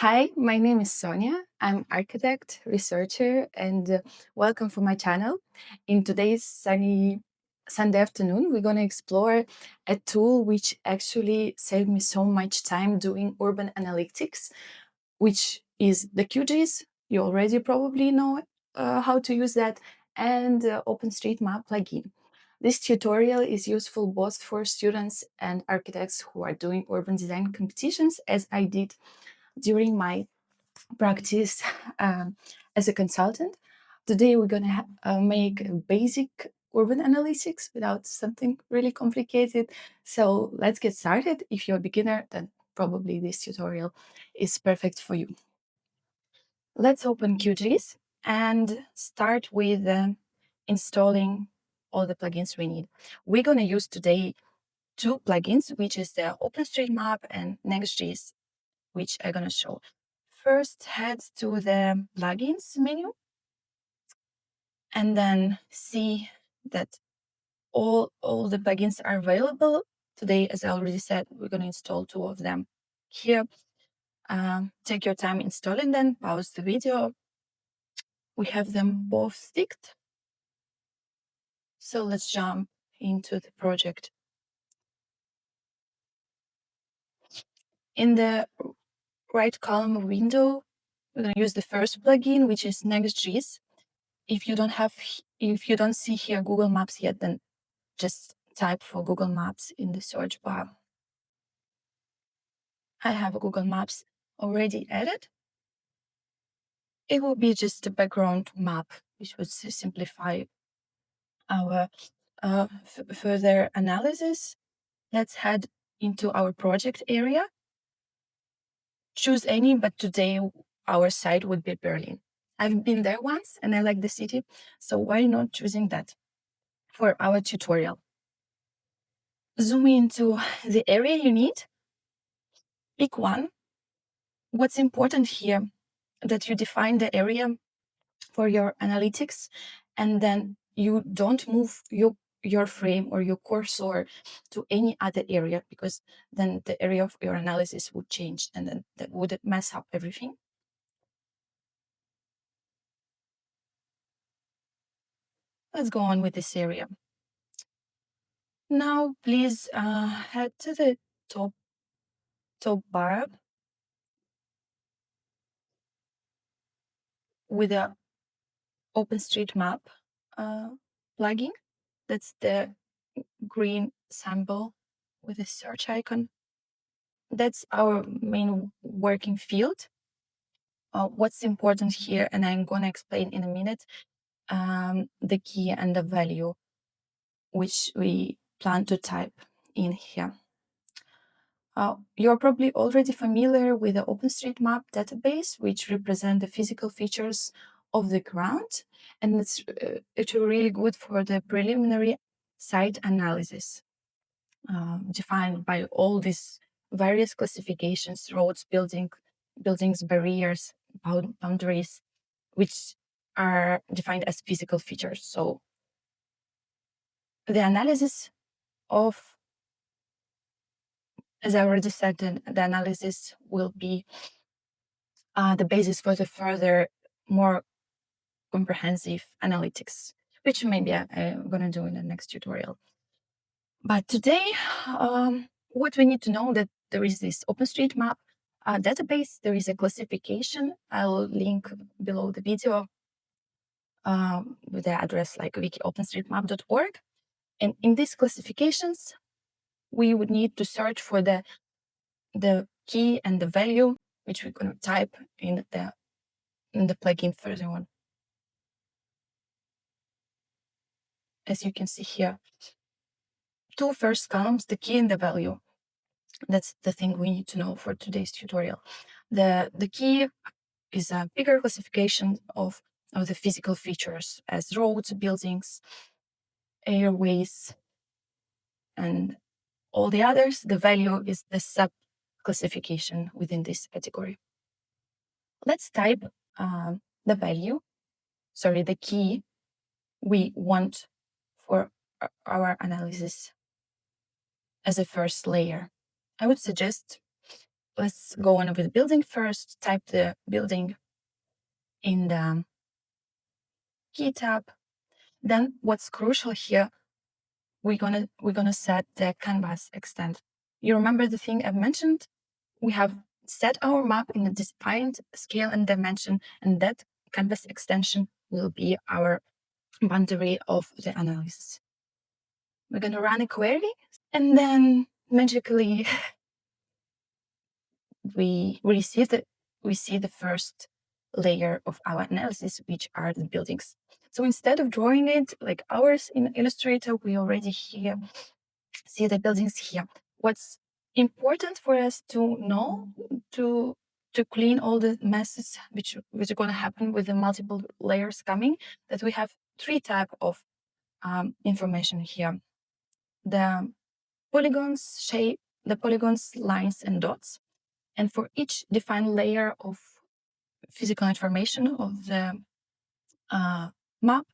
Hi, my name is Sonia. I'm architect, researcher, and welcome to my channel. In today's Sunday afternoon, we're going to explore a tool which actually saved me so much time doing urban analytics, which is the QGIS. You already probably know how to use that, and OpenStreetMap plugin. This tutorial is useful both for students and architects who are doing urban design competitions, as I did during my practice as a consultant. Today, we're going to make basic urban analytics without something really complicated. So let's get started. If you're a beginner, then probably this tutorial is perfect for you. Let's open QGIS and start with installing all the plugins we need. We're going to use today two plugins, which is the OpenStreetMap and Next.js, which I'm going to show. First, head to the plugins menu and then see that all the plugins are available. Today, as I already said, we're going to install two of them here. Take your time installing them, pause the video. We have them both sticked. So let's jump into the project. In the right column window, we're going to use the first plugin, which is Next.js. If you don't see here Google Maps yet, then just type for Google Maps in the search bar. I have Google Maps already added. It will be just a background map, which would simplify our further analysis. Let's head into our project area. Choose any, but today our site would be Berlin. I've been there once and I like the city, so why not choosing that for our tutorial? Zoom into the area you need. Pick one. What's important here that you define the area for your analytics, and then you don't move your frame or your cursor to any other area, because then the area of your analysis would change and then that would mess up everything. Let's go on with this area. Now, please head to the top bar with the OpenStreetMap plugin. That's the green symbol with a search icon. That's our main working field. What's important here, and I'm going to explain in a minute, the key and the value which we plan to type in here. You're probably already familiar with the OpenStreetMap database, which represent the physical features of the ground, and it's actually really good for the preliminary site analysis, defined by all these various classifications: roads, buildings, barriers, boundaries, which are defined as physical features. So the analysis of, as I already said, the analysis will be the basis for the further, more comprehensive analytics, which maybe I'm going to do in the next tutorial. But today, what we need to know that there is this OpenStreetMap database. There is a classification. I'll link below the video with the address like wiki-openstreetmap.org. And in these classifications, we would need to search for the key and the value, which we're going to type in the plugin further on. As you can see here, two first columns, the key and the value. That's the thing we need to know for today's tutorial. The key is a bigger classification of the physical features as roads, buildings, airways, and all the others. The value is the sub classification within this category. Let's type the key we want for our analysis as a first layer. I would suggest let's go on with the building first. Type the building in the key tab. Then what's crucial here, we're gonna set the canvas extent. You remember the thing I mentioned? We have set our map in a defined scale and dimension, and that canvas extension will be our boundary of the analysis. We're gonna run a query, and then magically we see the first layer of our analysis, which are the buildings. So instead of drawing it like ours in Illustrator, we already here see the buildings here. What's important for us to know to clean all the messes which are going to happen with the multiple layers coming, that we have three type of information here: the polygons shape, the polygons, lines, and dots. And for each defined layer of physical information of the map,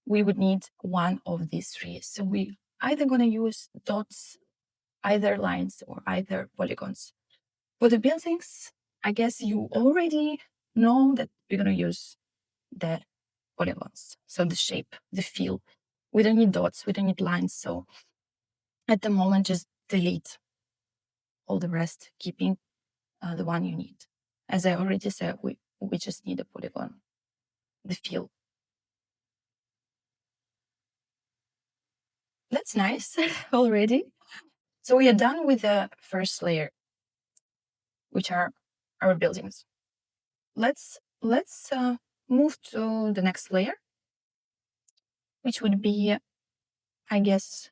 we would need one of these three. So we either going to use dots, either lines, or either polygons. For the buildings, I guess you already know that we're going to use the polygons. So the shape, the feel. We don't need dots, we don't need lines. So at the moment, just delete all the rest, keeping the one you need. As I already said, we just need a polygon, the feel. That's nice already. So we are done with the first layer, which are our buildings. Let's move to the next layer, which would be, I guess,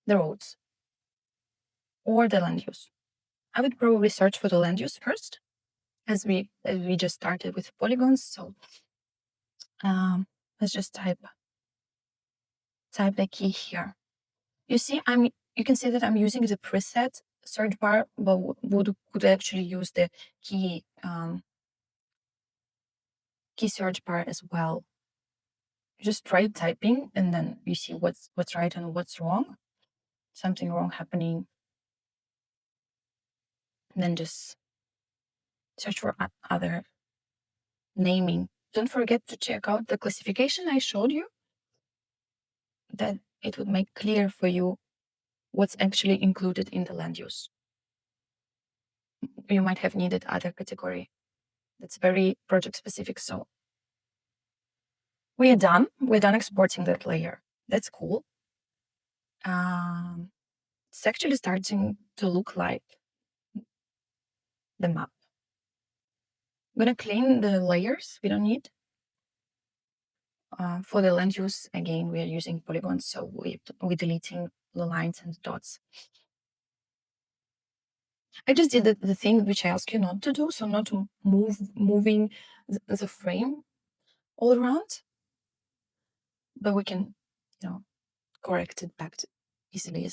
the roads or the land use. I would probably search for the land use first, as we just started with polygons. So let's just type the key here. You see, you can see that I'm using the preset search bar, but could actually use the key search bar as well. Just try typing, and then you see what's right and what's wrong. Something wrong happening, and then just search for other naming. Don't forget to check out the classification I showed you, that it would make clear for you what's actually included in the land use. You might have needed other category. That's very project specific. So we're done exporting that layer. That's cool. It's actually starting to look like the map. I'm gonna clean the layers we don't need. For the land use, again, we are using polygons, so we're deleting the lines and dots. I just did the thing which I asked you not to do, so not to moving the frame all around, but we can, correct it back to easily.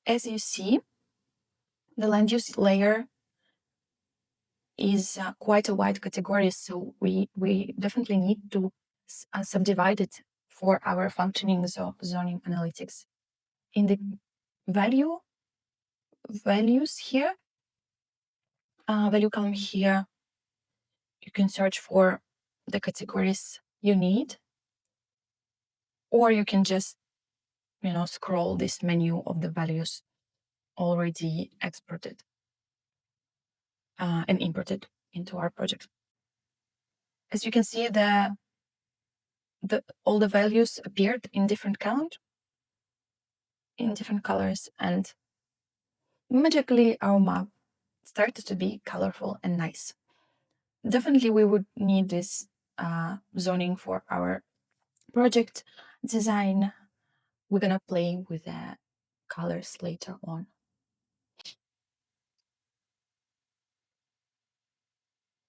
As you see, the land use layer is quite a wide category, so we definitely need to subdivide it for our functioning zoning analytics. In the values here, value column here, you can search for the categories you need, or you can just scroll this menu of the values already exported and imported into our project. As you can see, all the values appeared in different count, in different colors, and magically our map started to be colorful and nice. Definitely we would need this zoning for our project design. We're gonna play with the colors later on.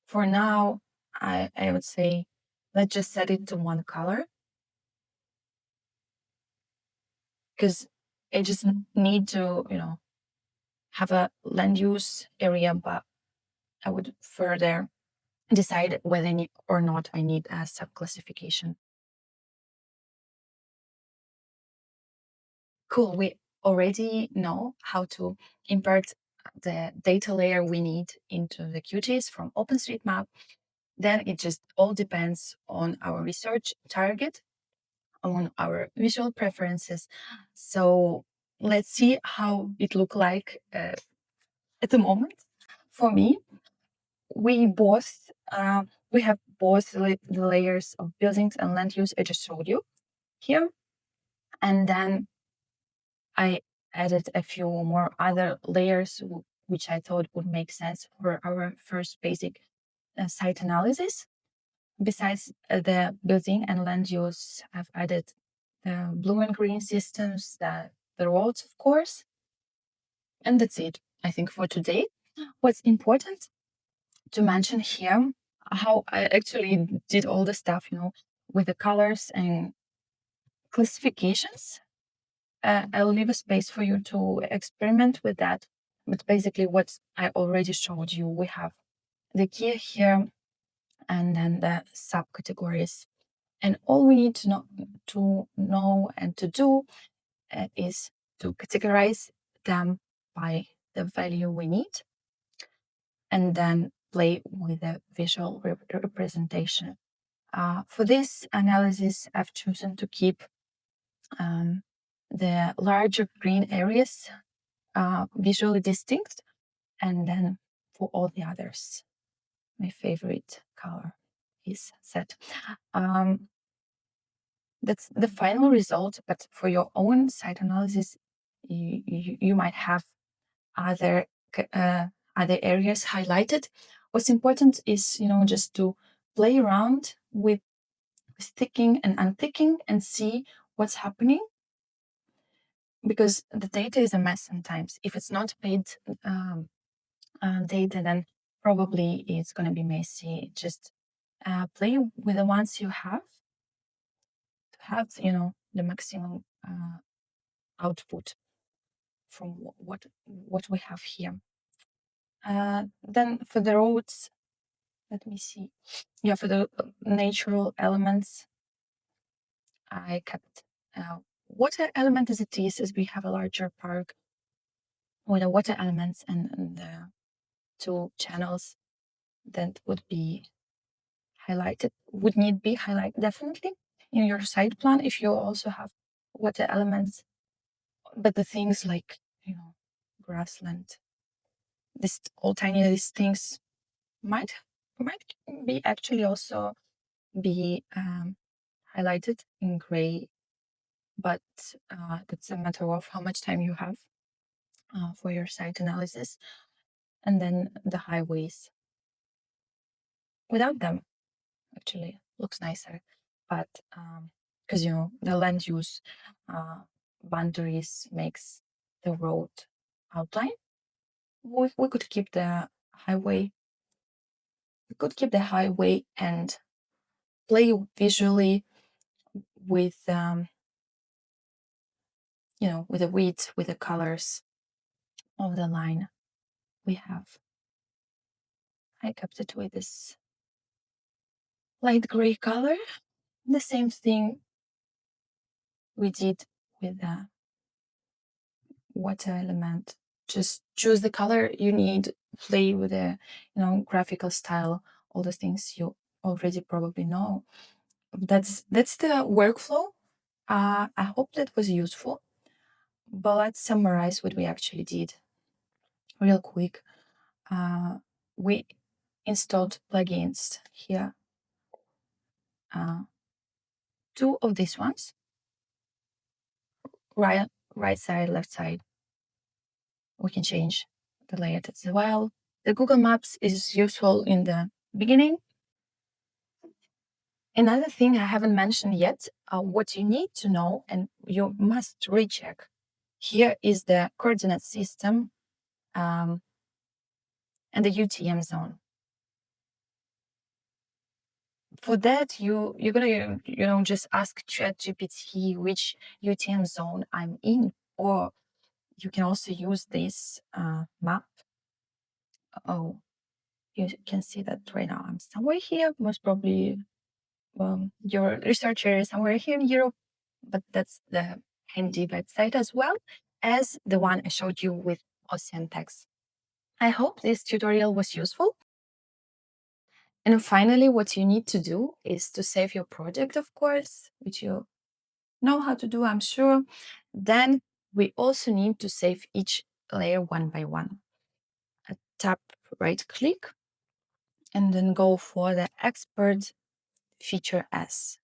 For now, I would say let's just set it to one color, because I just need to, have a land use area, but I would further decide whether or not I need a subclassification. Cool, we already know how to import the data layer we need into the QGIS from OpenStreetMap. Then it just all depends on our research target, on our visual preferences. So let's see how it look like at the moment. For me, we have both the layers of buildings and land use I just showed you here, and then I added a few more other layers which I thought would make sense for our first basic site analysis. Besides the building and land use, I've added the blue and green systems, the roads, of course. And that's it, I think, for today. What's important to mention here, how I actually did all the stuff, with the colors and classifications. I'll leave a space for you to experiment with that. But basically, what I already showed you, we have the key here and then the subcategories. And all we need to know and to do is to categorize them by the value we need and then play with the visual representation. For this analysis, I've chosen to keep the larger green areas visually distinct, and then for all the others, my favorite color is set. That's the final result, but for your own site analysis, you might have other other areas highlighted. What's important is just to play around with sticking and unticking and see what's happening, because the data is a mess sometimes. If it's not paid data, then probably it's going to be messy. Just play with the ones you have to have the maximum output from what we have here. Then for the roads, let me see. Yeah, for the natural elements, I kept water element as it is, as we have a larger park with the water elements and the two channels that would be highlighted, would need be highlighted definitely in your site plan if you also have water elements. But the things like grassland, this all tiny these things might be actually also be highlighted in gray, but that's a matter of how much time you have for your site analysis. And then the highways, without them, actually looks nicer, but because the land use boundaries makes the road outline. We could keep the highway. We could keep the highway and play visually with with the width, with the colors of the line we have. I kept it with this light gray color. The same thing we did with the water element. Just choose the color you need, play with the graphical style, all the things you already probably know. That's the workflow. I hope that was useful. But let's summarize what we actually did real quick. We installed plugins here. Two of these ones, right side, left side. We can change the layout as well. The Google Maps is useful in the beginning. Another thing I haven't mentioned yet, what you need to know and you must recheck here is the coordinate system and the UTM zone. For that, you're gonna just ask ChatGPT which UTM zone I'm in, or you can also use this map. Oh, You can see that right now I'm somewhere here, most probably your researcher is somewhere here in Europe, but that's the handy website as well as the one I showed you with ocean text. I hope this tutorial was useful. And finally, what you need to do is to save your project, of course, which you know how to do, I'm sure. Then we also need to save each layer one by one. Tap right click and then go for the export feature as.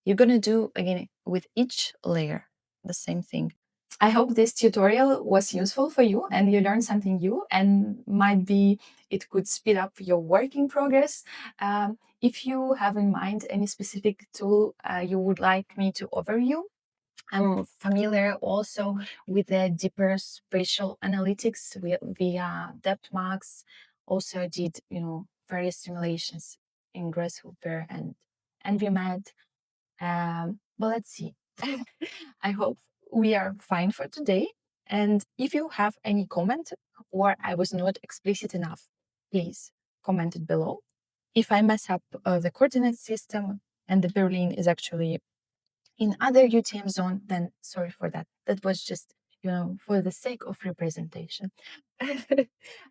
You're going to do again with each layer the same thing. I hope this tutorial was useful for you and you learned something new, and might be it could speed up your work in progress. If you have in mind any specific tool you would like me to overview, I'm familiar also with the deeper spatial analytics via depth max. Also did, various simulations in Grasshopper and NVMed. But let's see. I hope we are fine for today. And if you have any comment or I was not explicit enough, please comment it below. If I mess up the coordinate system and the Berlin is actually in other UTM zone, then sorry for that. That was just, for the sake of representation. I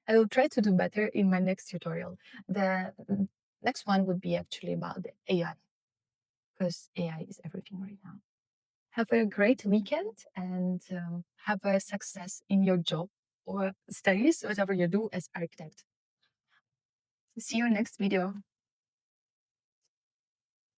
will try to do better in my next tutorial. The next one would be actually about the AI, because AI is everything right now. Have a great weekend and have a success in your job or studies, whatever you do as architect. See you next video.